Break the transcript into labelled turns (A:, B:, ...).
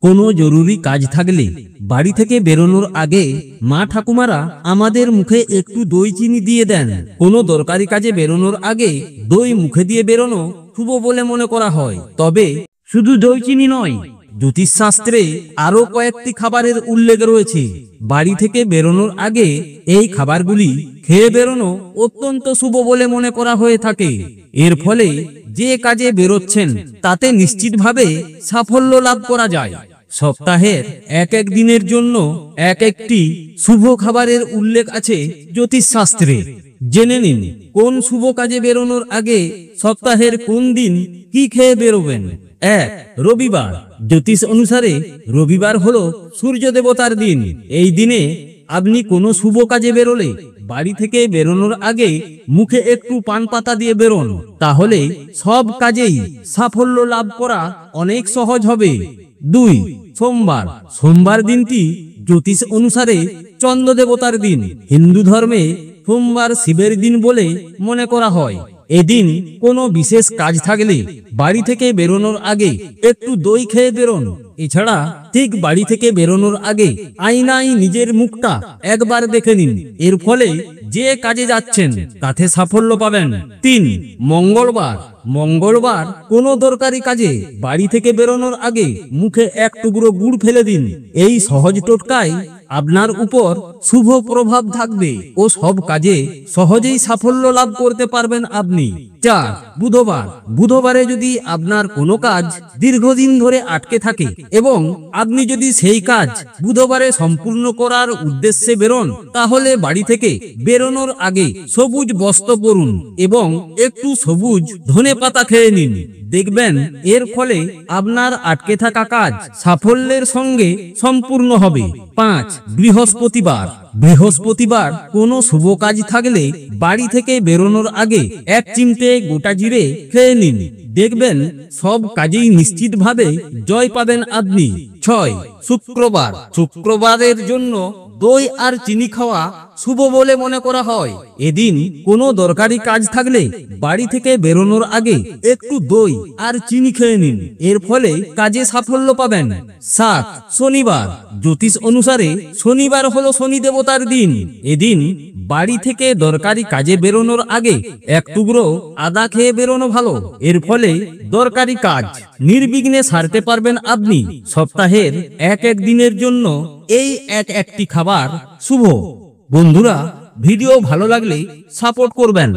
A: কোনো জরুরি কাজ থাকলে বাড়ি থেকে বেরোনোর আগে মা ঠাকুমারা আমাদের মুখে একটু দই চিনি দিয়ে দেন। কোনো দরকারি কাজে বেরোনোর আগে দই মুখে দিয়ে বেরোনো শুভ বলে মনে করা হয়। তবে শুধু দই চিনি নয়, জ্যোতিষশাস্ত্রে আরো কয়েকটি খাবারের উল্লেখ রয়েছে। বাড়ি থেকে বেরোনোর আগে এই খাবারগুলি খেয়ে বেরোনো অত্যন্ত শুভ বলে মনে করা হয়ে থাকে। এর ফলে যে কাজে বেরোচ্ছেন তাতে নিশ্চিতভাবে সাফল্য লাভ করা যায়। সপ্তাহের এক এক দিনের জন্য এক একটি শুভ খাবারের উল্লেখ আছে জ্যোতিষশাস্ত্রে। জেনে নিন কোন শুভ কাজে বেরোনোর আগে সপ্তাহের কোন দিন কি খেয়ে বেরোবেন। 1. রবিবার। জ্যোতিষ অনুসারে রবিবার হলো সূর্য দেবতার দিন। এই দিনে আপনি কোনো শুভ কাজে বেরোলে বাড়ি থেকে বেরোনোর আগে মুখে একটু পান পাতা দিয়ে বেরোন, তাহলে সব কাজেই সাফল্য লাভ করা অনেক সহজ হবে। 2. সোমবার। সোমবার দিনটি জ্যোতিষ অনুসারে চন্দ্র দেবতার দিন। হিন্দু ধর্মে সোমবার শিবের দিন বলে মনে করা হয়। এদিন কোনো বিশেষ কাজ থাকলে বাড়ি থেকে বেরোনোর আগে একটু দই খেয়ে বেরোন। এছাড়া ঠিক বাড়ি থেকে বেরোনোর আগে আয়নায় নিজের মুখটা একবার দেখে নিন। এর ফলে যে কাজে যাচ্ছেন তাতে সাফল্য পাবেন। 3. মঙ্গলবার। মঙ্গলবার কোনো দরকারি কাজে বাড়ি থেকে বেরোনোর আগে মুখে এক টুকরো গুড় ফেলে দিন। এই সহজ টোটকায় আপনার উপর শুভ প্রভাব থাকবে ও সব কাজে সহজেই সাফল্য লাভ করতে পারবেন আপনি। 4. বুধবার। বুধবারে যদি আপনার কোনো কাজ দীর্ঘদিন ধরে আটকে থাকে এবং আপনি যদি সেই কাজ বুধবারে সম্পূর্ণ করার উদ্দেশ্যে বেরোন, তাহলে বাড়ি থেকে বেরোনোর আগে সবুজ বস্ত্র পরুন এবং একটু সবুজ ধনেপাতা খেয়ে নিন। দেখবেন এর ফলে আপনার আটকে থাকা কাজ সাফল্যের সঙ্গে সম্পূর্ণ হবে। 5. বৃহস্পতিবার। বৃহস্পতিবার কোনো শুভ কাজ থাকলে বাড়ি থেকে বেরোনোর আগে এক চিমটে গোটা জিরে খেয়ে নিন। দেখবেন সব কাজেই নিশ্চিতভাবে জয় পাবেন আপনি। 6. শুক্রবার। শুক্রবারের জন্য দই আর চিনি খাওয়া শুভ বলে মনে করা হয়। এদিন কোনো দরকারি কাজ থাকলে বাড়ি থেকে বেরোনোর আগে একটু দই আর চিনি খেয়ে নিন। এর ফলে কাজে সাফল্য পাবেন। 7. শনিবার। জ্যোতিষ অনুসারে শনিবার হলো শনি দেবতার দিন। এদিন বাড়ি থেকে দরকারি কাজে বেরোনোর আগে এক টুকরো আদা খেয়ে বেরোনো ভালো। এর ফলে দরকারি কাজ নির্বিঘ্নে সারতে পারবেন আপনি। সপ্তাহের এক এক দিনের জন্য এই একটি খাবার শুভ। বন্ধুরা, ভিডিও ভালো লাগলে সাপোর্ট করবেন।